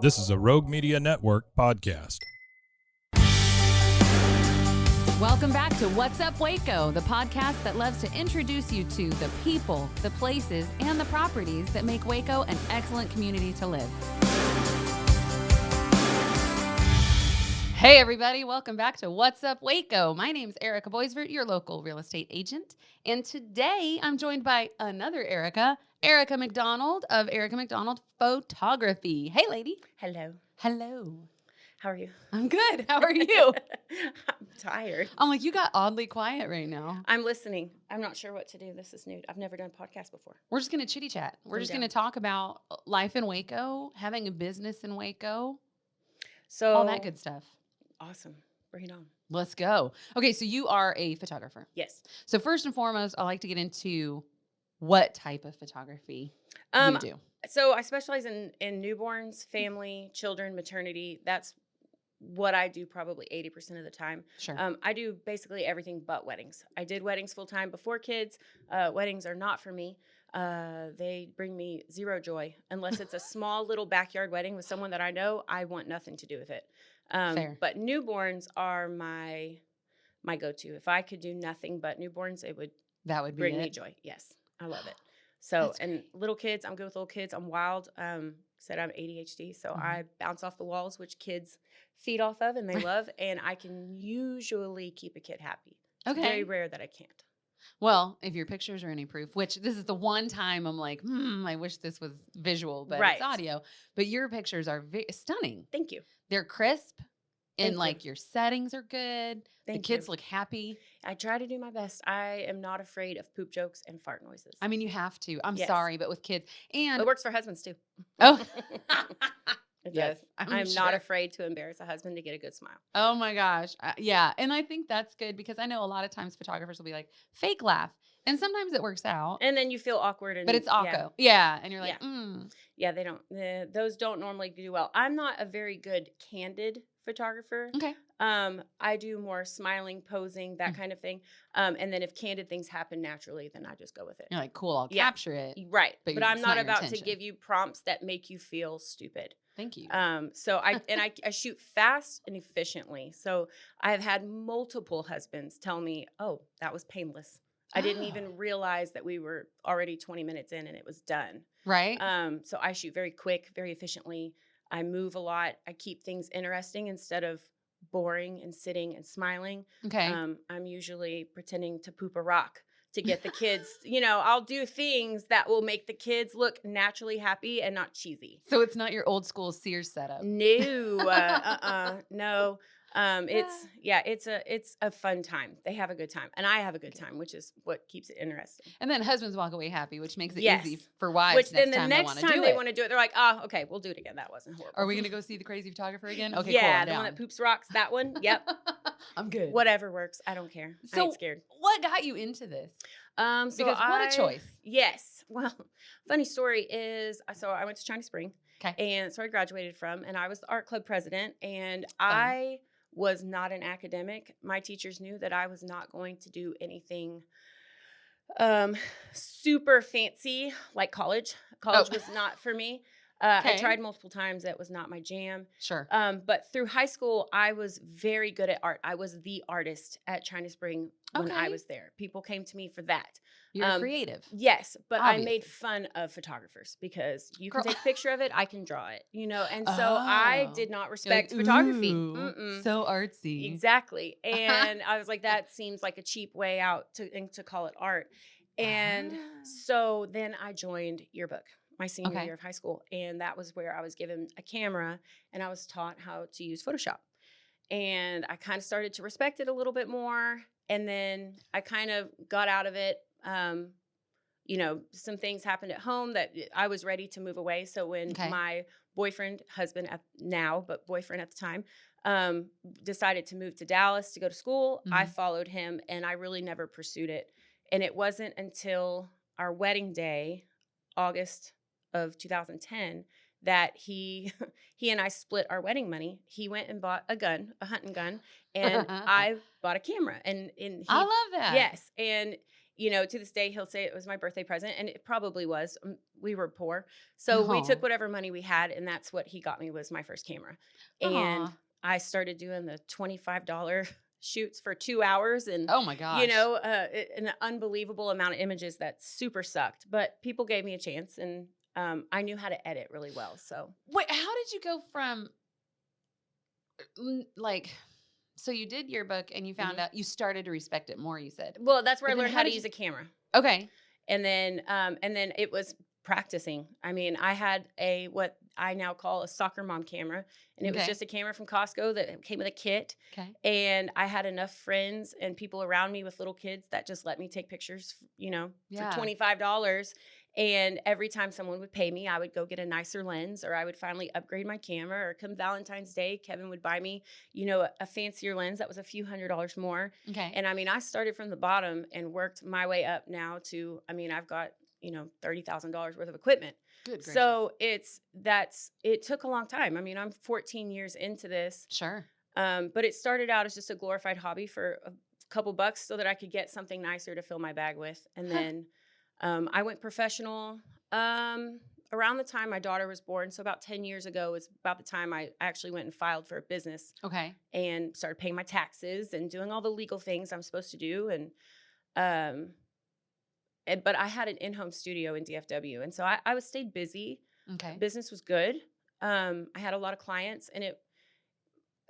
This is a Rogue Media Network podcast. Welcome back to What's Up Waco, the podcast that loves to introduce you to the people, the places, and the properties that make Waco an excellent community to live. Hey everybody, welcome back to What's Up Waco. My name's Erica Boisvert, your local real estate agent. And today I'm joined by another Erica McDonald of Erica McDonald Photography. Hey lady. Hello. Hello. How are you? I'm good. How are you? I'm tired. I'm like, you got oddly quiet right now. I'm listening. I'm not sure what to do. This is new. I've never done a podcast before. We're just going to chitty chat. We're just going to talk about life in Waco, having a business in Waco, So all that good stuff. Awesome. Bring it on. Let's go. Okay, so you are a photographer. Yes. So first and foremost, I like to get into what type of photography you do. So I specialize in newborns, family, children, maternity. That's what I do probably 80% of the time. Sure. I do basically everything but weddings. I did weddings full time before kids. Weddings are not for me. They bring me zero joy unless it's a small little backyard wedding with someone that I know. I want nothing to do with it. Fair. But newborns are my go-to. If I could do nothing but newborns, it would That would be bring me it. joy. Yes, I love it. So, That's and little kids, I'm good with little kids. I'm wild. Said I'm ADHD, so I bounce off the walls, which kids feed off of and they love. And I can usually keep a kid happy. It's Okay. very rare that I can't. Well, if your pictures are any proof, which this is the one time I'm like, I wish this was visual, but Right. it's audio. But your pictures are stunning. Thank you. They're crisp. And Thank you. like your settings are good. Thank the kids you. look happy. I try to do my best. I am not afraid of poop jokes and fart noises. I mean, you have to. I'm Yes. sorry, but with kids. And It works for husbands too. oh, It Yes, does. I'm I'm sure. not afraid to embarrass a husband to get a good smile. oh my gosh. Yeah. And I think that's good because I know a lot of times photographers will be like, fake laugh. And sometimes it works out, And then you feel awkward. And but it's yeah. awkward. Yeah. And you're like, Yeah, they don't. Those don't normally do well. I'm not a very good candid photographer. okay. I do more smiling, posing, that kind of thing. And then if candid things happen naturally, then I just go with it. You're like, cool, I'll Yeah. capture it. Right. But But I'm it's not not your about to intention. give you prompts that make you feel stupid. Thank you. So I shoot fast and efficiently. So I've had multiple husbands tell me, "Oh, that was painless. I didn't even realize that we were already 20 minutes in and it was done." Right. So I shoot very quick, very efficiently. I move a lot. I keep things interesting instead of boring and sitting and smiling. okay. I'm usually pretending to poop a rock to get the kids, I'll do things that will make the kids look naturally happy and not cheesy. So it's not your old school Sears setup. No, no. It's a fun time. They have a good time, and I have a good time, which is what keeps it interesting. And then husbands walk away happy, which makes it Yes. easy for wives. Which then the they next wanna time do they it. want to do it, they're like, "Oh, okay, we'll do it again. That wasn't horrible." Are we going to go see the crazy photographer again? Okay, yeah, cool. I'm the one down. that poops rocks. That one. Yep. I'm good. Whatever works. I don't care. I So ain't scared. what got you into this? So Because what a choice. Yes. Well, funny story is, so I went to China Spring. Okay. And so I graduated from, and I was the art club president, and I was not an academic. My teachers knew that I was not going to do anything super fancy like college. College was not for me. I Okay. tried multiple times. That was not my jam. Sure. But through high school, I was very good at art. I was the artist at China Spring when I Okay. was there. People came to me for that. You're creative. Yes, but I Obviously. made fun of photographers because you can Girl. take a picture of it, I can draw it, and so I Oh. did not You're respect like, photography. "Ooh, Mm-mm. so artsy. Exactly, and I was like, that seems like a cheap way out to call it art. And so then I joined yearbook my senior Okay. year of high school, and that was where I was given a camera and I was taught how to use Photoshop. And I kind of started to respect it a little bit more, and then I kind of got out of it. Some things happened at home that I was ready to move away. So when Okay. my boyfriend at the time, decided to move to Dallas to go to school, I followed him, and I really never pursued it. And it wasn't until our wedding day, August of 2010, that he and I split our wedding money. He went and bought a hunting gun, and I bought a camera. And he, I love that. yes, and To this day, he'll say it was my birthday present, and it probably was. We were poor. So we took Oh. whatever money we had, and that's what he got me was my first camera. And Aw. I started doing the $25 shoots for 2 hours and, Oh my gosh. an unbelievable amount of images that super sucked. But people gave me a chance, and I knew how to edit really well. So, Wait, how did you go from like, so you did yearbook and you found mhm. out you started to respect it more, you said. Well, that's where I But then learned how how to did use you, a camera. okay. And then it was practicing. I mean, I had what I now call a soccer mom camera, and it was Okay. just a camera from Costco that came with a kit. Okay. And I had enough friends and people around me with little kids that just let me take pictures, for Yeah. $25. And every time someone would pay me, I would go get a nicer lens, or I would finally upgrade my camera. Or come Valentine's Day, Kevin would buy me, a fancier lens that was a few $100s more. Okay. And I mean, I started from the bottom and worked my way up now to, I've got, $30,000 worth of equipment. Good gracious. So it took a long time. I mean, I'm 14 years into this. Sure. But it started out as just a glorified hobby for a couple bucks so that I could get something nicer to fill my bag with. And then I went professional around the time my daughter was born. So about 10 years ago was about the time I actually went and filed for a business. Okay. And started paying my taxes and doing all the legal things I'm supposed to do. But I had an in-home studio in DFW. And so I was stayed busy. Okay. Business was good. I had a lot of clients, and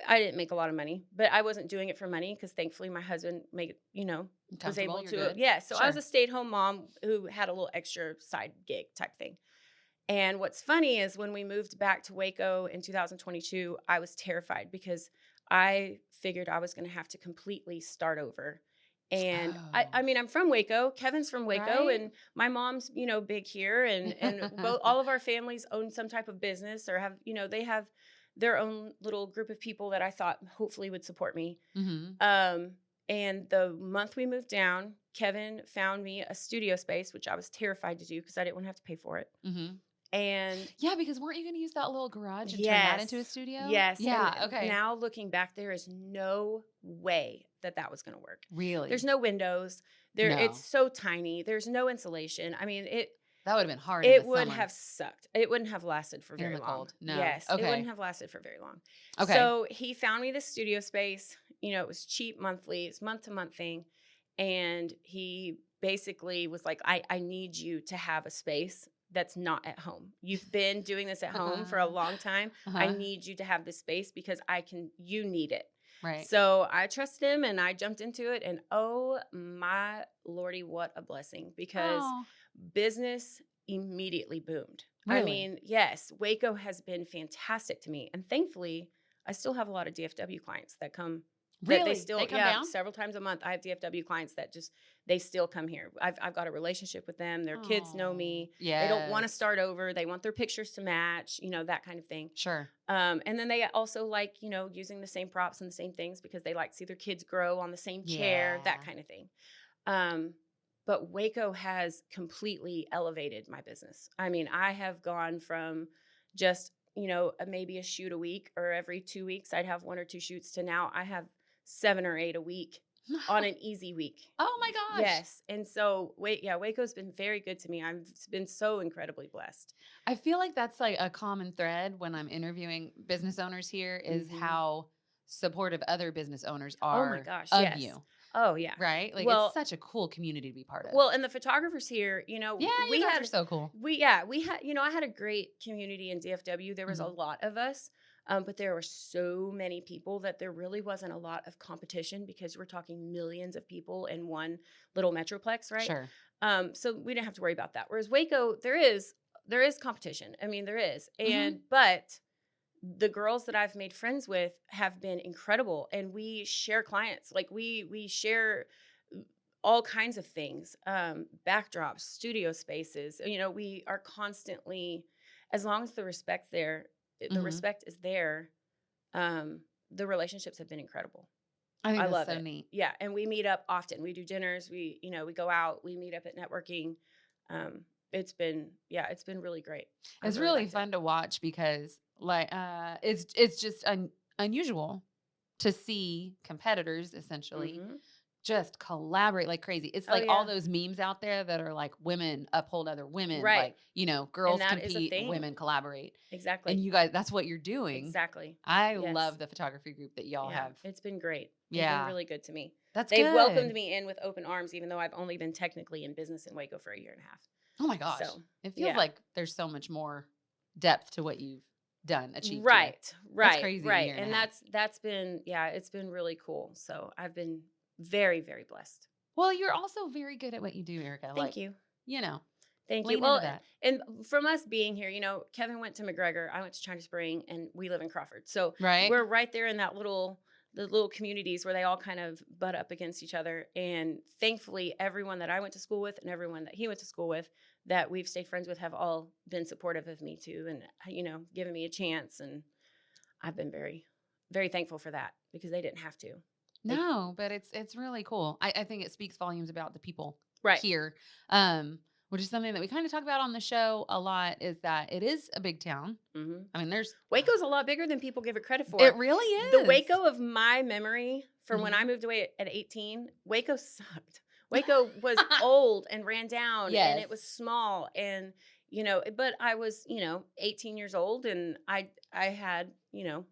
I didn't make a lot of money, but I wasn't doing it for money because thankfully my husband was able You're to. good. Yeah. So I was Sure. a stay-at-home mom who had a little extra side gig type thing. And what's funny is when we moved back to Waco in 2022, I was terrified because I figured I was going to have to completely start over. And Oh. I'm from Waco. Kevin's from Waco, Right? and my mom's, big here, and both all of our families own some type of business or they have their own little group of people that I thought hopefully would support me. Mm-hmm. And the month we moved down, Kevin found me a studio space, which I was terrified to do because I didn't want to have to pay for it. Mm-hmm. And Yeah, because weren't you going to use that little garage and turn that into a yes, studio? yes. Yeah. And Okay. now looking back, there is no way that was going to work. Really? There's no windows. No. It's so tiny. There's no insulation. I mean, That would have been hard. In it the would summer. have sucked. It wouldn't have lasted for In very the long. cold. No. Yes, Okay. it wouldn't have lasted for very long. Okay. So he found me this studio space. It was cheap monthly. It's month-to-month thing. And he basically was like, I need you to have a space that's not at home. You've been doing this at home for a long time. I need you to have this space because you need it. Right. So I trusted him and I jumped into it. And oh my Lordy, what a blessing, because business immediately boomed. Really? I mean, yes, Waco has been fantastic to me. And thankfully, I still have a lot of DFW clients that come. Really? They still, They come down? several times a month. I have DFW clients that they still come here. I've got a relationship with them. Their kids know me. Yeah. They don't want to start over. They want their pictures to match, that kind of thing. Sure. And then they also like, using the same props and the same things because they like to see their kids grow on the same chair, that Yeah. kind of thing. But Waco has completely elevated my business. I mean, I have gone from just, maybe a shoot a week, or every 2 weeks I'd have 1 or 2 shoots, to now I have 7 or 8 a week on an easy week. Oh my gosh. Yes. And so Waco's been very good to me. I've been so incredibly blessed. I feel like that's like a common thread when I'm interviewing business owners here is Mhm. how supportive other business owners Oh are my gosh, of yes. you. Oh yeah. Right? Like Well- it's such a cool community to be part of. Well, and the photographers here, yeah, we you guys had are so cool. we had, I had a great community in DFW. There was a Mhm. lot of us, but there were so many people that there really wasn't a lot of competition because we're talking millions of people in one little metroplex, right? Sure. So we didn't have to worry about that. Whereas Waco, there is competition. I mean, there is, Mhm. but the girls that I've made friends with have been incredible, and we share clients. Like we share all kinds of things, backdrops, studio spaces. We are constantly, as long as the respect there, the Mhm. respect is there. The relationships have been incredible. I think I that's love so it. neat. Yeah, and we meet up often. We do dinners. We go out. We meet up at networking. It's been really great. I It's really really liked it. fun to watch because like it's just unusual to see competitors essentially Mhm. just collaborate like crazy. It's Oh like all yeah. those memes out there that are like women uphold other women, Right. like, you know, And girls that is a compete, thing. women collaborate. And Exactly. you guys, that's what you're doing. Exactly. I Yes. love the photography group that y'all Yeah. have. It's been great. They've Yeah. been really good to me. That's They've good. welcomed me in with open arms, even though I've only been technically in business in Waco for a year and a half. Oh my gosh. So, It feels yeah. like there's so much more depth to what you've achieved here. Right. That's Right. crazy. A Right. year and And a half. that's been, yeah, it's been really cool. So I've been very, very blessed. Well, you're also very good at what you do, Erica. Thank Like, you. you know, Thank lean you. Well, into that. and from us being here, you know, Kevin went to McGregor, I went to China Spring, and we live in Crawford. So Right? we're right there in that the little communities where they all kind of butt up against each other. And thankfully, everyone that I went to school with and everyone that he went to school with that we've stayed friends with have all been supportive of me too, and you know, given me a chance. And I've been very, very thankful for that because they didn't have to. No, but it's really cool. I think it speaks volumes about the people Right. here. Which is something that we kind of talk about on the show a lot, is that it is a big town. Mm-hmm. I mean, there's Waco's a lot bigger than people give it credit for. It really is. The Waco of my memory from when I Mhm. moved away at 18, Waco sucked. Waco was old and ran down and it was Yes. small, and you know, but I was, you know, 18 years old, and I had, you know,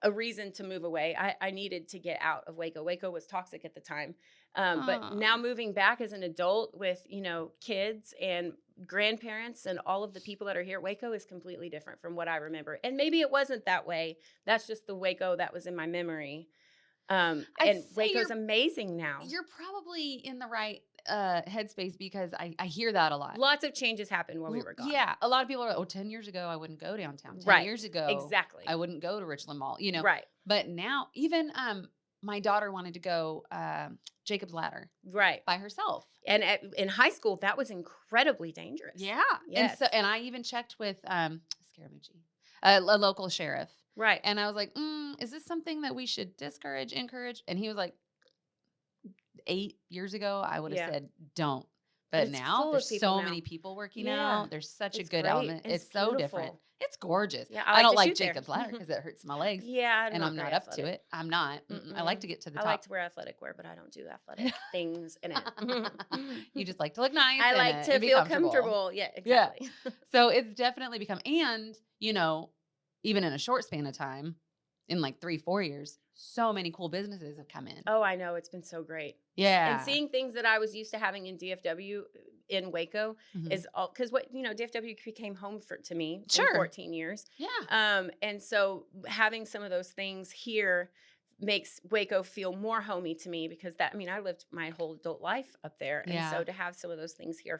a reason to move away. I needed to get out of Waco. Waco was toxic at the time. But now Aw. moving back as an adult with, you know, kids and grandparents and all of the people that are here, Waco is completely different from what I remember. And maybe it wasn't that way. That's just the Waco that was in my memory. I'd And say Waco's amazing now. You're probably in the right headspace, because I hear that a lot. Lots of changes happened while we were gone. Yeah. A lot of people are like, oh, 10 years ago, I wouldn't go downtown. 10 Right. years ago, Exactly. I wouldn't go to Richland Mall, you know. Right. But now, even my daughter wanted to go Jacob's Ladder Right. by herself. And in high school, that was incredibly dangerous. Yeah. Yes. And I even checked with Scaramucci, a local sheriff. Right. And I was like, is this something that we should discourage, encourage? And he was like, 8 years ago, I would have Yeah. said, don't. But But it's now full of there's people so now. many people working Yeah. out. There's such a It's good great. element. It's It's so different. beautiful. It's gorgeous. Yeah, I don't to like shoot there. Jacob's Ladder because it hurts my legs. Yeah, And I'm not very up to athletic. it. I'm not. I like to get to the I top. like to wear athletic wear, but I don't do athletic things in it. You just like to look nice. I in like it to and be feel comfortable. Yeah, Yeah. exactly. So it's definitely become, and, you know, even in a short span of time, in like 3-4 years, so many cool businesses have come in. Oh, I know. It's been so great. Yeah. And seeing things that I was used to having in DFW in Waco Mhm. is all because what, you know, DFW became home to me Sure. in 14 years. Yeah. And so having some of those things here makes Waco feel more homey to me, because that, I mean, I lived my whole adult life up there. And Yeah. so to have some of those things here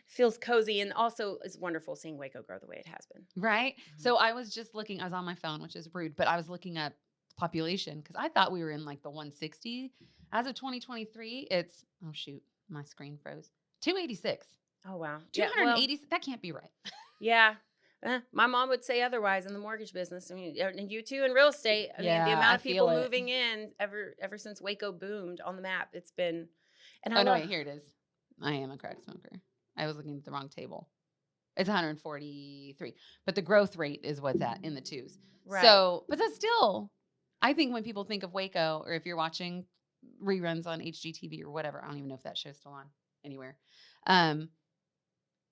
feels cozy, and also it's wonderful seeing Waco grow the way it has been. Right. So I was just looking, I was on my phone, which is rude, but I was looking up the population because I thought we were in like the 160. As of 2023, it's, oh shoot, my screen froze. 286. Oh, wow. 280. That can't be right. Yeah. My mom would say otherwise in the mortgage business. I mean, and you too in real estate. I mean, the Yeah, amount I of people feel it. moving in ever since Waco boomed on the map, it's been. And Oh, I no, love, wait, here it is. I am a crack smoker. I was looking at the wrong table. It's 143. But the growth rate is what's at in the twos. Right. So, but that's still, I think when people think of Waco, or if you're watching reruns on HGTV or whatever, I don't even know if that show's still on anywhere.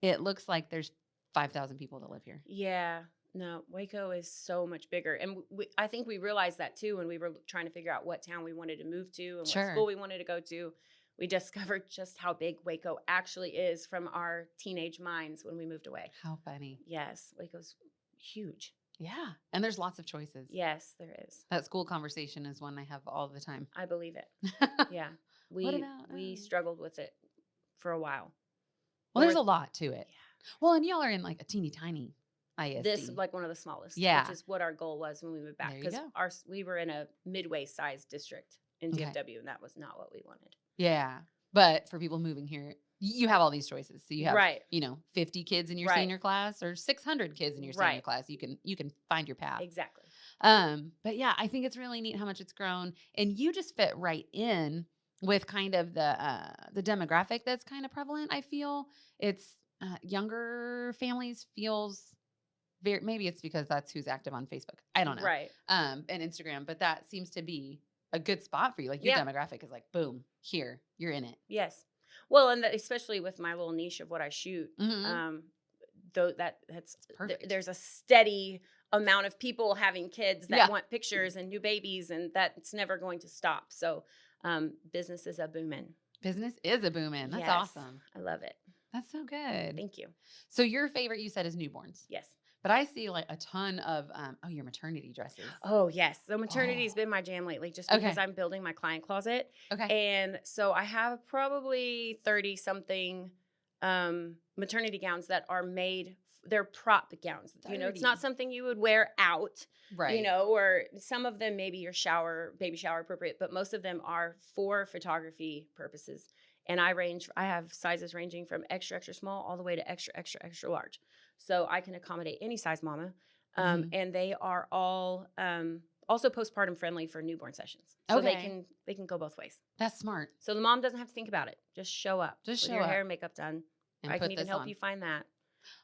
It looks like there's 5,000 people that live here. Yeah. No, Waco is so much bigger. And I think we realized that too when we were trying to figure out what town we wanted to move to and Sure. what school we wanted to go to. We discovered just how big Waco actually is from our teenage minds when we moved away. How funny. Yes, Waco's huge. Yeah. And there's lots of choices. Yes, there is. That school conversation is one I have all the time. I believe it. Yeah. What about, we struggled with it for a while. Well, there's a lot to it. Yeah. Well, and y'all are in like a teeny tiny ISD. This like one of the smallest. Yeah. Which is what our goal was when we moved back. There you Because go. we were in a midway sized district in Okay. DFW, and that was not what we wanted. Yeah. But for people moving here, you have all these choices. So you have, Right. 50 kids in your Right. senior class or 600 kids in your senior Right. class. You can find your path. Exactly. But yeah, I think it's really neat how much it's grown, and you just fit right in with kind of the demographic that's kind of prevalent. I feel it's younger families feels maybe it's because that's who's active on Facebook. I don't know. Right. And Instagram, but that seems to be a good spot for you. Like your Yeah. demographic is like, boom, here, you're in it. Yes. Well, and especially with my little niche of what I shoot, Mm-hmm. though that's Perfect. there's a steady amount of people having kids that Yeah. want pictures and new babies, and that's never going to stop. So, business is a booming. Business is a booming. That's Yes. awesome. I love it. That's so good. Thank you. So your favorite, you said, is newborns. Yes. But I see like a ton of your maternity dresses. Oh, yes. So maternity's been my jam lately, just because I'm building my client closet. Okay. And so I have probably 30 something maternity gowns that are made. They're prop gowns. You know, it's not 30. something you would wear out, Right. you know, or some of them maybe your baby shower appropriate, but most of them are for photography purposes. And I have sizes ranging from extra, extra small all the way to extra, extra, extra large. So I can accommodate any size mama. And they are all also postpartum friendly for newborn sessions. So they can go both ways. That's smart. So the mom doesn't have to think about it. Just show up. Just with show your up. hair and makeup done. And I put can even this help on. you find that.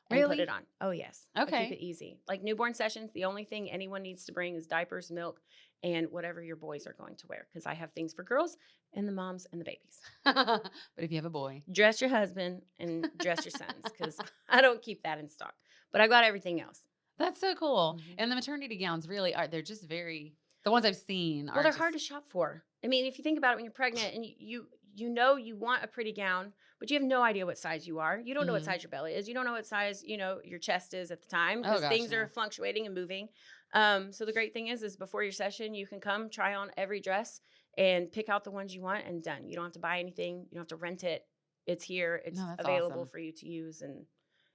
And Really? put it on. Oh, yes. I Okay. keep it easy. Like newborn sessions, the only thing anyone needs to bring is diapers, milk, and whatever your boys are going to wear. Because I have things for girls and the moms and the babies. But if you have a boy, Dress your husband and dress your sons, because I don't keep that in stock. But I got everything else. that's so cool. Mhm. And the maternity gowns really are, they're just very, the ones I've seen are Well, they're hard to shop for. I mean, if you think about it, when you're pregnant and you know you want a pretty gown, but you have no idea what size you are. You don't know what size your belly is. You don't know what size, your chest is at the time, because things are fluctuating and moving. So the great thing is before your session, you can come try on every dress and pick out the ones you want, and done. You don't have to buy anything. You don't have to rent it. It's here. It's that's available awesome. for you to use, and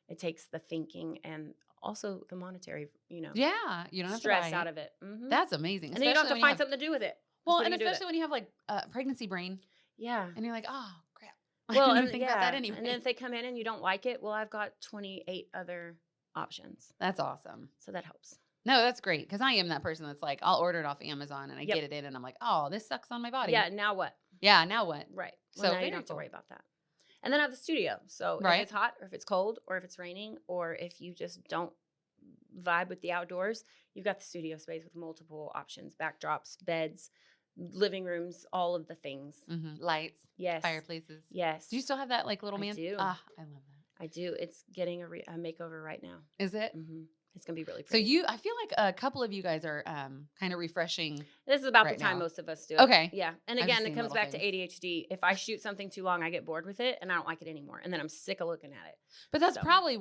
it takes the thinking and also the monetary, Yeah. You don't have stress to buy out it. of it. Mm-hmm. That's amazing. And then you don't have Especially to when find something to do with it. Well, What and do you do with especially when you have like pregnancy brain Yeah. and you're like, oh, crap. Well, I and didn't think about that anyway. And then if they come in and you don't like it, well, I've got 28 other options. That's awesome. So that helps. No, that's great. Because I am that person that's like, I'll order it off Amazon and I Yep. get it in and I'm like, oh, this sucks on my body. Yeah, now what? Yeah, now what? Right. So Well, now very you don't have to cool. worry about that. And then I have the studio. So Right. if it's hot or if it's cold or if it's raining or if you just don't vibe with the outdoors, you've got the studio space with multiple options, backdrops, beds, living rooms, all of the things. Lights, Yes. fireplaces. Yes. Do you still have that like little I man? do. Ah, I love that. I do. It's getting a makeover right now. Is it? Mm-hmm. It's going to be really So pretty. I feel like a couple of you guys are kind of refreshing. This is about right the time now. most of us do it. Okay. Yeah. And I've just again, it seen comes little back to things. ADHD. If I shoot something too long, I get bored with it and I don't like it anymore. And then I'm sick of looking at it. But that's So. probably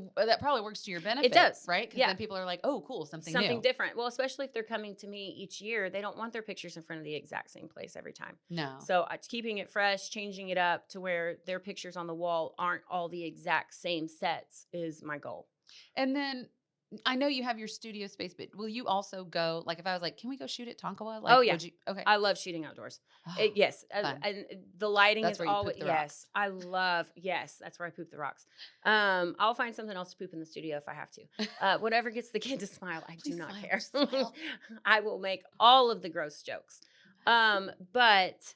works to your benefit. does. Right? Because Yeah. then people are like, oh, cool, something Something new. different. Well, especially if they're coming to me each year, they don't want their pictures in front of the exact same place every time. No. So keeping it fresh, changing it up to where their pictures on the wall aren't all the exact same sets is my goal. And then I know you have your studio space, but will you also go, like if I was like, can we go shoot at Tonkawa? Like, Oh, yeah. would you, okay. I love shooting outdoors. Oh, Yes. fun. And the lighting That's is where you poop always, the yes. I love, yes, that's where I poop the rocks. I'll find something else to poop in the studio if I have to. Whatever gets the kid to smile, I do Please not smile, care. smile. I will make all of the gross jokes. But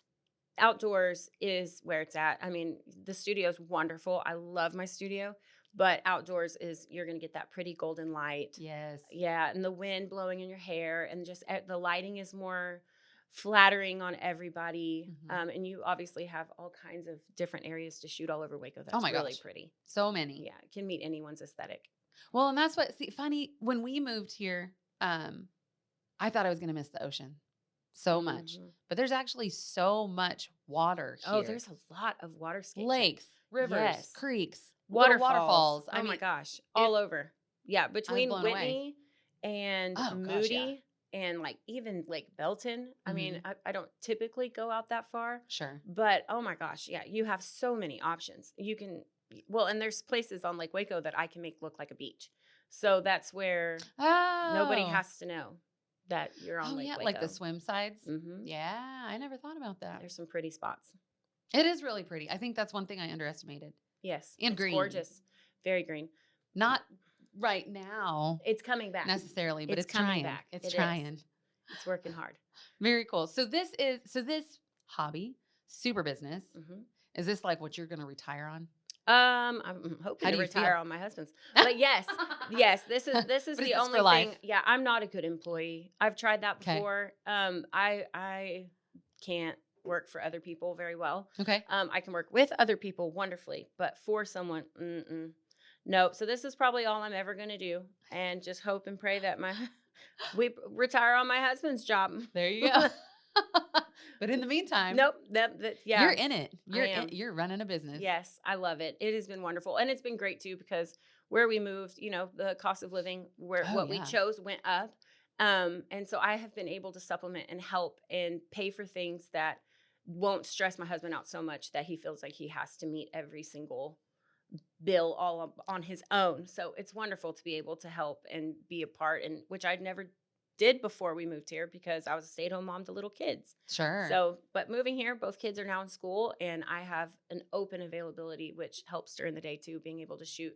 outdoors is where it's at. I mean, the studio is wonderful. I love my studio, but outdoors is, you're going to get that pretty golden light. Yes. Yeah. And the wind blowing in your hair, and just the lighting is more flattering on everybody. And you obviously have all kinds of different areas to shoot all over Waco. That's my really gosh. pretty. So many. Yeah. It can meet anyone's aesthetic. Well, and that's funny, when we moved here, I thought I was going to miss the ocean so much, Mhm. but there's actually so much water here. Oh, there's a lot of waterscapes. lakes, rivers, Yes. creeks, little Waterfalls. waterfalls. Oh my gosh. All over. Yeah. Between blown Whitney and Oh, gosh, Moody yeah. and like even Lake Belton. I mean, Mhm. I don't typically go out that far, Sure. but oh my gosh. Yeah. You have so many options. You can, well, and there's places on Lake Waco that I can make look like a beach. So that's where Oh. nobody has to know that you're on Oh, Lake yeah, Waco. like the swim sides. Mm-hmm. Yeah, I never thought about that. There's some pretty spots. It is really pretty. I think that's one thing I underestimated. Yes. And it's green. gorgeous. Very green. Not right now It's coming back. necessarily, but It's it's coming trying. back. It's It is. trying. It's working hard. Very cool. So this hobby, super business, Mm-hmm. is this like what you're going to retire on? I'm How hoping do to you retire feel? on my husband's. But yes, yes, this is But is the this only for life? thing. Yeah, I'm not a good employee. I've tried that Okay. before. I can't work for other people very well. Okay. I can work with other people wonderfully, but for someone, nope. So this is probably all I'm ever going to do, and just hope and pray that we retire on my husband's job. There you go. But in the meantime, Nope. Yeah. you're in it. I am. You're running a business. Yes, I love it. It has been wonderful, and it's been great too because where we moved, the cost of living, what we chose went up, and so I have been able to supplement and help and pay for things that won't stress my husband out so much that he feels like he has to meet every single bill all on his own. So it's wonderful to be able to help and be a part, and which I never did before we moved here because I was a stay-at-home mom to little kids. Sure. So, but moving here, both kids are now in school, and I have an open availability, which helps during the day too, being able to shoot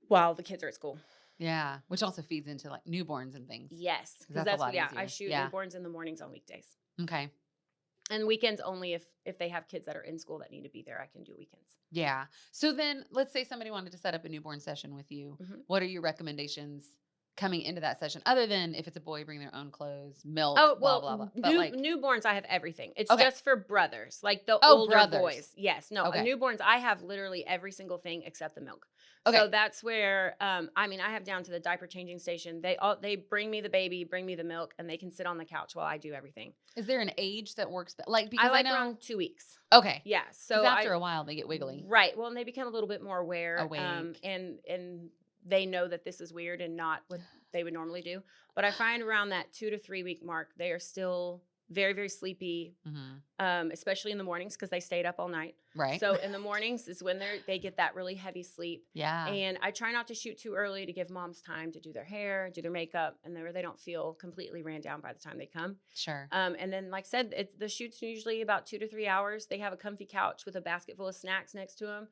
while the kids are at school. Yeah, which also feeds into like newborns and things. Yes, because that's a lot I easier. shoot Yeah. newborns in the mornings on weekdays, Okay. and weekends only if they have kids that are in school that need to be there. I can do weekends. Yeah. So then let's say somebody wanted to set up a newborn session with you. Mhm. What are your recommendations coming into that session, other than if it's a boy, bring their own clothes, milk, Oh, blah, well, blah, blah. But like, newborns, I have everything. It's Okay. just for brothers, like the Oh, older brothers. boys. Yes, no, Okay. newborns, I have literally every single thing except the milk. Okay. So that's where, I have down to the diaper changing station. They bring me the baby, bring me the milk, and they can sit on the couch while I do everything. is there an age that works? Like, because I like know. around 2 weeks. Okay. Yeah. So So after a while, they get wiggly. right. Well, and they become a little bit more aware, Awake. and they know that this is weird and not what they would normally do. But I find around that 2 to 3 week mark, they are still very, very sleepy, especially in the mornings because they stayed up all night. Right. So in the mornings is when they get that really heavy sleep. Yeah. And I try not to shoot too early to give moms time to do their hair, do their makeup, and they don't feel completely ran down by the time they come. Sure. And then, like I said, the shoot's usually about 2 to 3 hours. They have a comfy couch with a basket full of snacks next to them.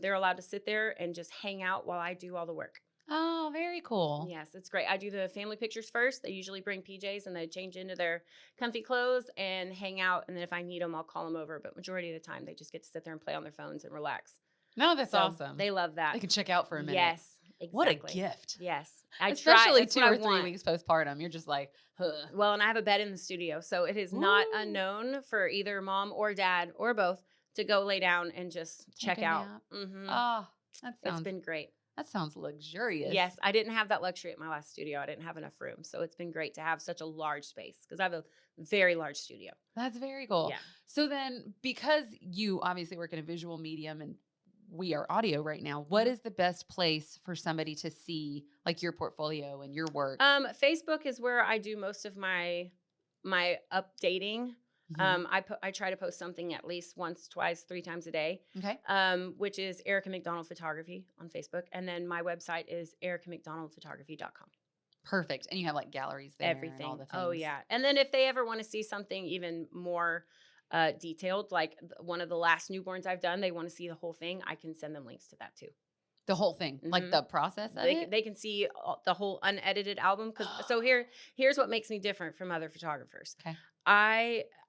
They're allowed to sit there and just hang out while I do all the work. Oh, very cool. Yes, it's great. I do the family pictures first. They usually bring PJs and they change into their comfy clothes and hang out. And then if I need them, I'll call them over. But majority of the time, they just get to sit there and play on their phones and relax. No, that's So awesome. They love that. They can check out for a minute. Yes, exactly. What a gift. Yes. Especially That's 2 what or I 3 want. weeks postpartum. You're just like, huh. Well, and I have a bed in the studio. So it is not Ooh. unknown for either mom or dad or both to go lay down and just Take check a out. nap. Mm-hmm. Oh, It's been great. that sounds luxurious. Yes, I didn't have that luxury at my last studio. I didn't have enough room. So it's been great to have such a large space because I have a very large studio. That's very cool. Yeah. So then, because you obviously work in a visual medium and we are audio right now, what is the best place for somebody to see like your portfolio and your work? Facebook is where I do most of my updating. Mhm. I try to post something at least once, twice, 3 times a day. Okay. Which is Erica McDonald Photography on Facebook, and then my website is ericamcdonaldphotography.com. Perfect. And you have like galleries there. Everything. And all the things. Oh yeah. And then if they ever want to see something even more detailed, like one of the last newborns I've done, they want to see the whole thing, I can send them links to that too. The whole thing, like Mhm. the process of it. They can see the whole unedited album. So here's what makes me different from other photographers. Okay.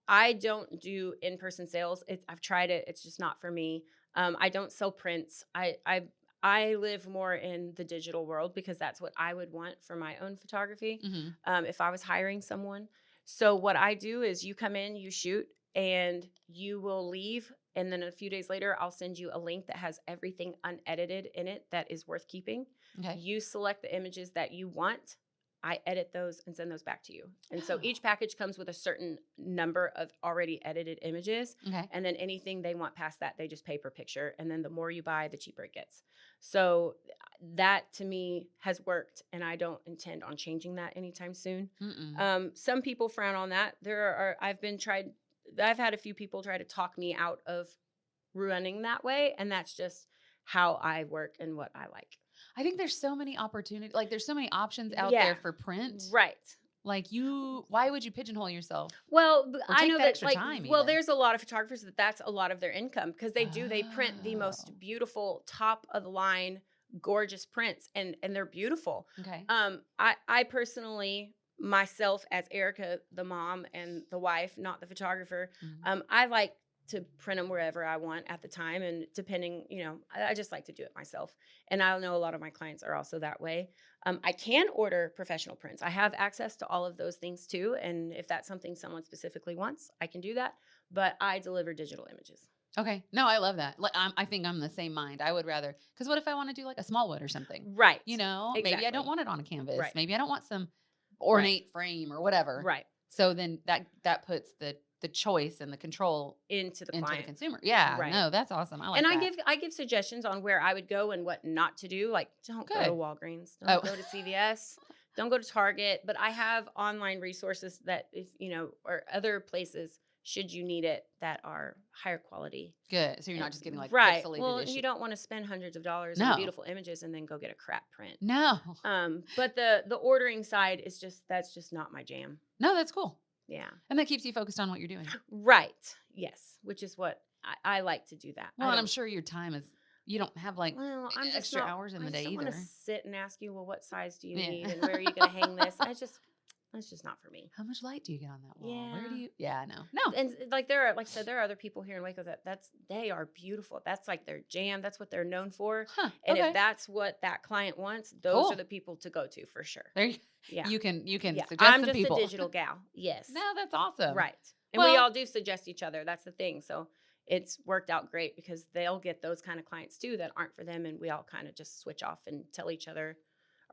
I don't do in-person sales. I've tried it. It's just not for me. I don't sell prints. I live more in the digital world because that's what I would want for my own photography. Mhm. If I was hiring someone. So what I do is you come in, you shoot, and you will leave. And then a few days later, I'll send you a link that has everything unedited in it that is worth keeping. Okay. You select the images that you want. I edit those and send those back to you. And so Oh. each package comes with a certain number of already edited images. Okay. And then anything they want past that, they just pay per picture. And then the more you buy, the cheaper it gets. So that to me has worked. And I don't intend on changing that anytime soon. Mm-mm. Some people frown on that. I've had a few people try to talk me out of running that way. And that's just how I work and what I like. I think there's so many opportunities. Like there's so many options out Yeah. there for print. Right. Like why would you pigeonhole yourself? Well, I take know that that extra like, time well, even. there's a lot of photographers that's a lot of their income because they print the Oh. most beautiful top of the line, gorgeous prints and they're beautiful. Okay. I personally myself as Erica, the mom and the wife, not the photographer, Mhm. I like to print them wherever I want at the time. And depending, I just like to do it myself. And I know a lot of my clients are also that way. I can order professional prints. I have access to all of those things too. And if that's something someone specifically wants, I can do that. But I deliver digital images. Okay. No, I love that. Like, I think I'm the same mind. I would rather, because what if I want to do like a small wood or something? Right. Maybe I don't Exactly. want it on a canvas. Right. Maybe I don't want some ornate frame or whatever. Right. So then that puts the choice and the control Into the into client. the consumer. Yeah. Right. No, that's awesome. I like and that. I give suggestions on where I would go and what not to do. Like, don't go to Good. Walgreens, don't Oh. go to CVS, don't go to Target. But I have online resources that if or other places should you need it that are higher quality. Good. So you're not just getting like right. pixelated Well, issue. you don't want to spend hundreds of dollars No. on beautiful images and then go get a crap print. No. But the ordering side is that's just not my jam. No, that's cool. Yeah. And that keeps you focused on what you're doing. Right. Yes. Which is what I like to do that. Well, and I'm sure your time is, you don't have like I'm just extra not, hours in the I day just don't either. want to sit and ask you, well, what size do you Yeah. need and where are you going to hang this? That's just not for me. How much light do you get on that wall? Where do Yeah. you? Yeah, no. And like I said, there are other people here in Waco they are beautiful. That's like their jam. That's what they're known for. Huh. And Okay. if that's what that client wants, those Cool. are the people to go to for sure. There you, Yeah. you can Yeah. suggest I'm some just people. a digital gal. Yes. No, that's awesome. Right. And we Well- all do suggest each other. That's the thing. So it's worked out great because they'll get those kind of clients too that aren't for them. And we all kind of just switch off and tell each other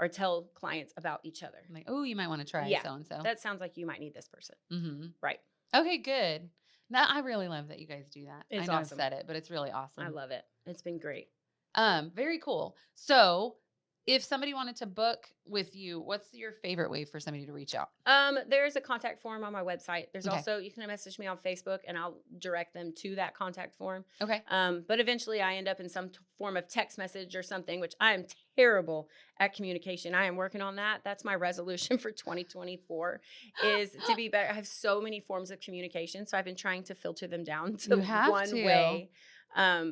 or tell clients about each other. I'm like, oh, you might want to try Yeah. so and so. That sounds like you might need this person. Mm-hmm. Right. Okay, good. Now I really love that you guys do that. It's I know awesome. I've said it, but it's really awesome. I love it. It's been great. Very cool. So if somebody wanted to book with you, what's your favorite way for somebody to reach out? There's a contact form on my website. There's Okay. also, you can message me on Facebook and I'll direct them to that contact form. Okay. But eventually I end up in some form of text message or something, which I am terrible at communication. I am working on that. That's my resolution for 2024 is to be better. I have so many forms of communication. So I've been trying to filter them down to You have one to. way.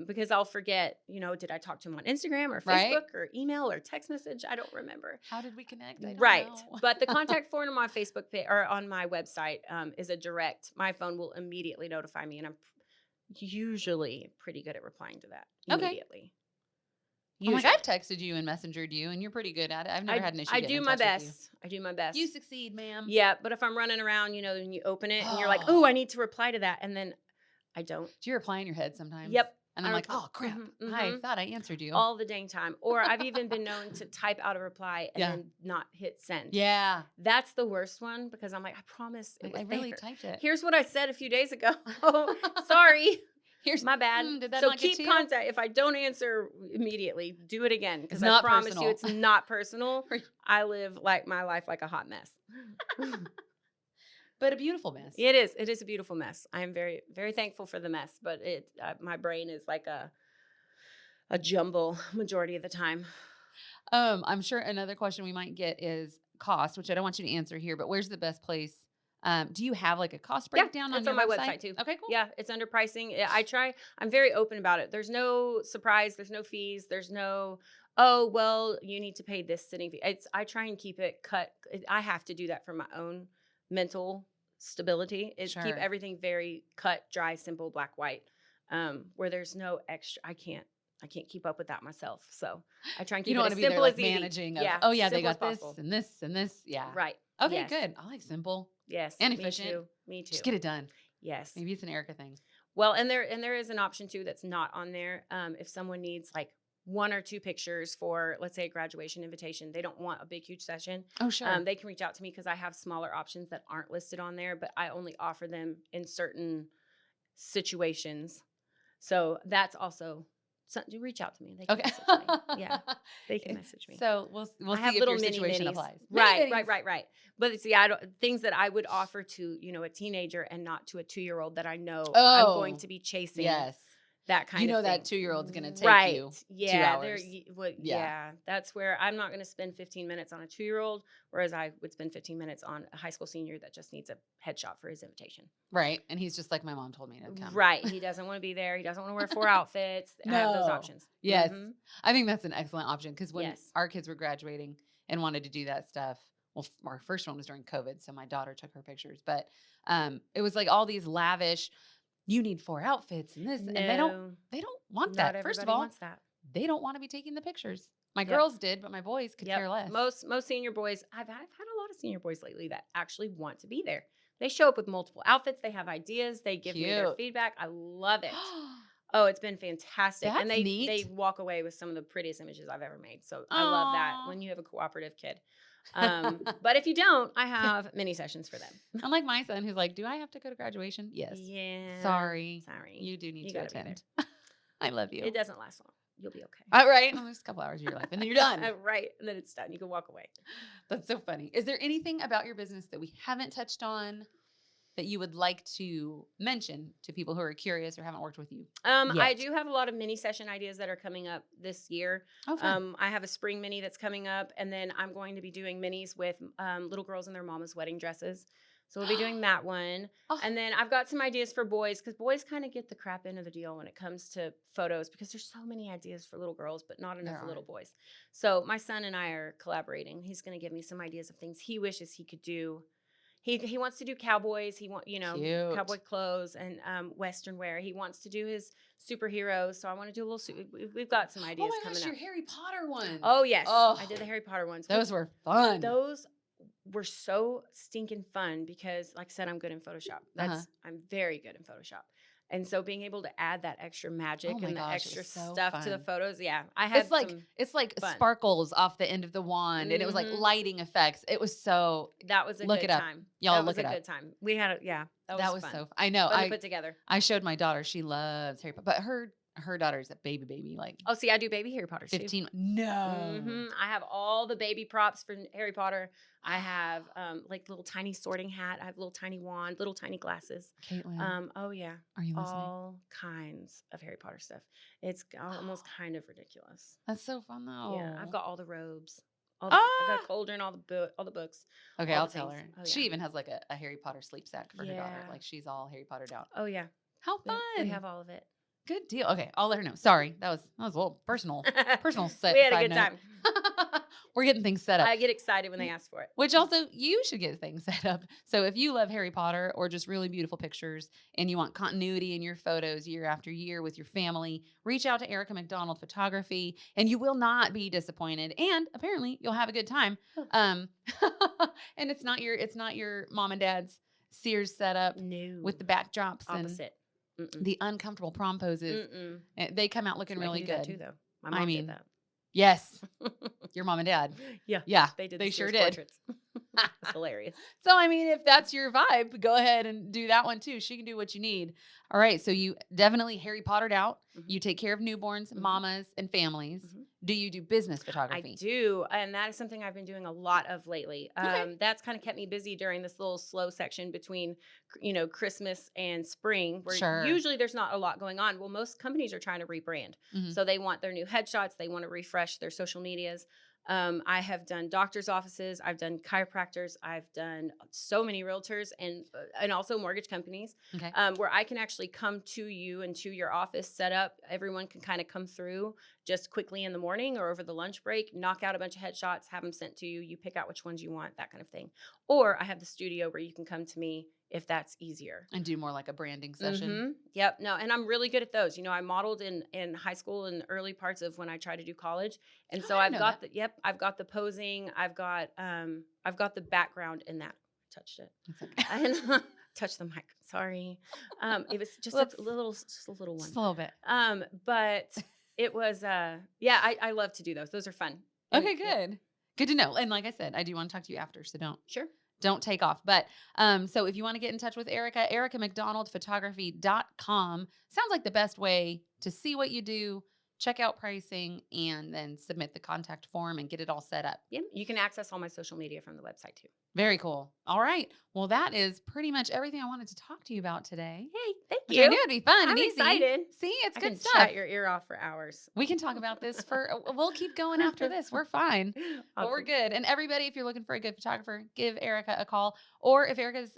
Because I'll forget, did I talk to him on Instagram or Right. Facebook or email or text message? I don't remember. How did we connect? I don't Right. know. But the contact form on my Facebook page or on my website is a direct. My phone will immediately notify me, and I'm usually pretty good at replying to that Okay. immediately. I'm like, I've texted you and messengered you, and you're pretty good at it. I've never had an issue. I getting do in my touch with you. best. I do my best. You succeed, ma'am. Yeah, but if I'm running around, and you open it and you're like, Oh. "Oh, I need to reply to that," and then I don't. Do you reply in your head sometimes? Yep. And I'm I like, reply- oh crap! Mhm, I mhm. thought I answered you. All the dang time. Or I've even been known to type out a reply and Yeah. then not hit send. Yeah. That's the worst one because I'm like, I promise it Like, was I really there. typed it. Here's what I said a few days ago. Oh, sorry. Here's My bad. did that So not get keep to you? contact. If I don't answer immediately, do it again because It's I not promise personal. you it's not personal. Right. I live like my life like a hot mess. But a beautiful mess. It is. It is a beautiful mess. I am very, very thankful for the mess, but my brain is like a jumble majority of the time. I'm sure another question we might get is cost, which I don't want you to answer here, but where's the best place? Do you have like a cost breakdown on it's your on my website too. Okay, cool. Yeah, it's under pricing. I'm very open about it. There's no surprise. There's no fees. There's no, oh, well, you need to pay this sitting fee. I try and keep it cut. I have to do that for my own mental stability is keep Sure. everything very cut, dry, simple, black, white, where there's no extra. I can't keep up with that myself. So I try and keep You don't it want as to be there simple like as easy. managing. Of, Yeah, oh yeah, they simple as got this possible. and this and this. Yeah. Right. Okay, Yes. good. I like simple. Yes. And me efficient. too. Me too. Just get it done. Yes. Maybe it's an Erica thing. Well, and there is an option too that's not on there. If someone needs like 1 or 2 pictures for, let's say, a graduation invitation, they don't want a big, huge session. Oh sure. They can reach out to me because I have smaller options that aren't listed on there, but I only offer them in certain situations. So that's also something. Reach out to me. They can Okay. message me. Yeah, they can message me. So we'll I see have if little your mini situation minis. applies. Right, Mini minis. right. But see, things that I would offer to a teenager and not to a 2-year-old that I know I'm going Oh, to be chasing. Yes. That kind You know of thing. that 2-year-old's gonna take right. you 2 Yeah, hours. Yeah. Yeah. That's where I'm not going to spend 15 minutes on a 2-year-old, whereas I would spend 15 minutes on a high school senior that just needs a headshot for his invitation. Right. And he's just like my mom told me to come. Right. He doesn't want to be there. He doesn't want to wear 4 outfits. I have those No. options. Yes. Mhm. I think that's an excellent option because when Yes. our kids were graduating and wanted to do that stuff, well, our first one was during COVID, so my daughter took her pictures, but it was like all these lavish you need 4 outfits and this, and they don't want not that. First of everybody all, wants that. they don't want to be taking the pictures. My Yep. girls did, but my boys could care less. Most senior boys, I've had a lot of senior boys lately that actually want to be there. They show up with multiple outfits. They have ideas. They give me their Cute. feedback. I love it. Oh, it's been fantastic. And That's neat. they walk away with some of the prettiest images I've ever made. So I love that Aw. when you have a cooperative kid. But if you don't, I have mini sessions for them. Unlike my son, who's like, do I have to go to graduation? Yes. Yeah. Sorry. Sorry. You do need You to gotta be attend. I love you. It doesn't last long. You'll be okay. All right. Well, there's a couple hours of your life and then you're done. Right. And then it's done. You can walk away. That's so funny. Is there anything about your business that we haven't touched on that you would like to mention to people who are curious or haven't worked with you? I yet? do have a lot of mini session ideas that are coming up this year. Oh, fun. I have a spring mini that's coming up, and then I'm going to be doing minis with little girls in their mama's wedding dresses. So we'll be doing that one. Oh. And then I've got some ideas for boys, because boys kind of get the crap end of the deal when it comes to photos, because there's so many ideas for little girls, but not enough There for little are. boys. So my son and I are collaborating. He's going to give me some ideas of things he wishes he could do. He wants to do cowboys. He Cute. cowboy clothes and Western wear. He wants to do his superheroes. So I want to do a little. We've got some ideas Oh my coming gosh, up. your Harry Potter ones. Oh yes, Oh. I did the Harry Potter ones. Those were fun. Those were so stinking fun because, like I said, I'm good in Photoshop. I'm very good in Photoshop. And so being able to add that extra magic Oh my and the gosh, it extra was so stuff to the fun. photos, I had It's like fun. sparkles off the end of the wand, and it was like Mhm. lighting effects. It was so. that was a Look good it up. time. Y'all that look was it a up. good time. We had that was fun. so. I know. Fun to put together. I showed my daughter. She loves Harry Potter, but her daughter's a baby, like Oh, see, I do baby Harry Potter too. 15. No. I have all the baby props for Harry Potter. I have like little tiny sorting hat. I have little tiny wand, little tiny glasses. Caitlin, Oh yeah, are you listening? all kinds of Harry Potter stuff. It's almost kind of ridiculous. That's so fun though. Yeah, I've got all the robes. I got a cauldron, all the books. Okay, all I'll the tell things. her. Oh, She yeah. even has like a Harry Potter sleep sack for her daughter. Yeah. Like she's all Harry Pottered out. Oh yeah, How we, fun! we have all of it. Good deal. Okay, I'll let her know. Sorry, that was a little personal set. We had a side good note. time. We're getting things set up. I get excited when they ask for it. Which also, you should get things set up. So if you love Harry Potter or just really beautiful pictures and you want continuity in your photos year after year with your family, reach out to Erica McDonald Photography and you will not be disappointed. And apparently you'll have a good time. And it's not your mom and dad's Sears setup No. with the backdrops Opposite. and the uncomfortable prom poses. They come out looking really do good. that too, though. My mom did that. Yes. Your mom and dad. Yeah. Yeah. They did. They the sure Sears did. portraits. It's hilarious. So, I mean, if that's your vibe, go ahead and do that one too. She can do what you need. All right. So you definitely Harry Pottered out. Mhm. You take care of newborns, Mhm. mamas, and families. Mhm. Do you do business I photography? do, and that is something I've been doing a lot of lately. Okay. That's kind of kept me busy during this little slow section between, Christmas and spring, where Sure. usually there's not a lot going on. Well, most companies are trying to rebrand, Mhm. so they want their new headshots, they want to refresh their social medias. I have done doctors' offices, I've done chiropractors, I've done so many realtors and also mortgage companies, Okay. where I can actually come to you and to your office, set up. Everyone can kind of come through just quickly in the morning or over the lunch break, knock out a bunch of headshots, have them sent to you. You pick out which ones you want, that kind of thing. Or I have the studio where you can come to me if that's easier. And do more like a branding session. Mhm. Yep. No, and I'm really good at those. I modeled in high school and early parts of when I tried to do college. And so I I've know got I've got the posing, I've got the background in that. Touched it. It's okay. And touched the mic. Sorry. It was just Whoops. a little one. Just a little bit. But it was I love to do those. Those are fun. And, Okay, yeah, good. Good to know. And like I said, I do want to talk to you after, so sure. don't take off. But so if you want to get in touch with Erica, ericamcdonaldphotography.com sounds like the best way to see what you do, check out pricing, and then submit the contact form and get it all set up. Yeah. You can access all my social media from the website too. Very cool. All right. Well, that is pretty much everything I wanted to talk to you about today. Hey, thank Which you. I knew it'd be fun I'm and easy. excited. See, it's I good can stuff. chat your ear off for hours. We can talk about this we'll keep going after this. We're fine. But we're Awesome. good. And everybody, if you're looking for a good photographer, give Erica a call. Or if Erica's,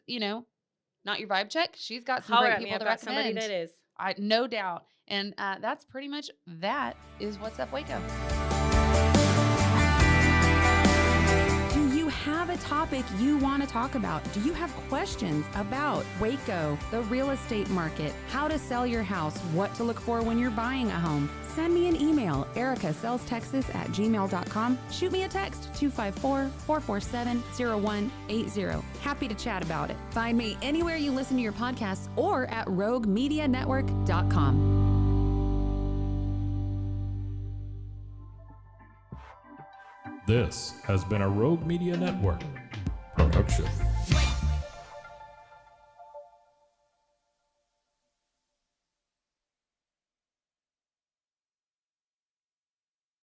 not your vibe check, she's got some Holler great at me. people I've to got somebody recommend. that is. No doubt. And that's pretty much that is What's Up Waco. Do you have a topic you want to talk about? Do you have questions about Waco, the real estate market, how to sell your house, what to look for when you're buying a home? Send me an email, ericasellstexas@gmail.com. Shoot me a text, 254-447-0180. Happy to chat about it. Find me anywhere you listen to your podcasts or at roguemedianetwork.com. This has been a Rogue Media Network production.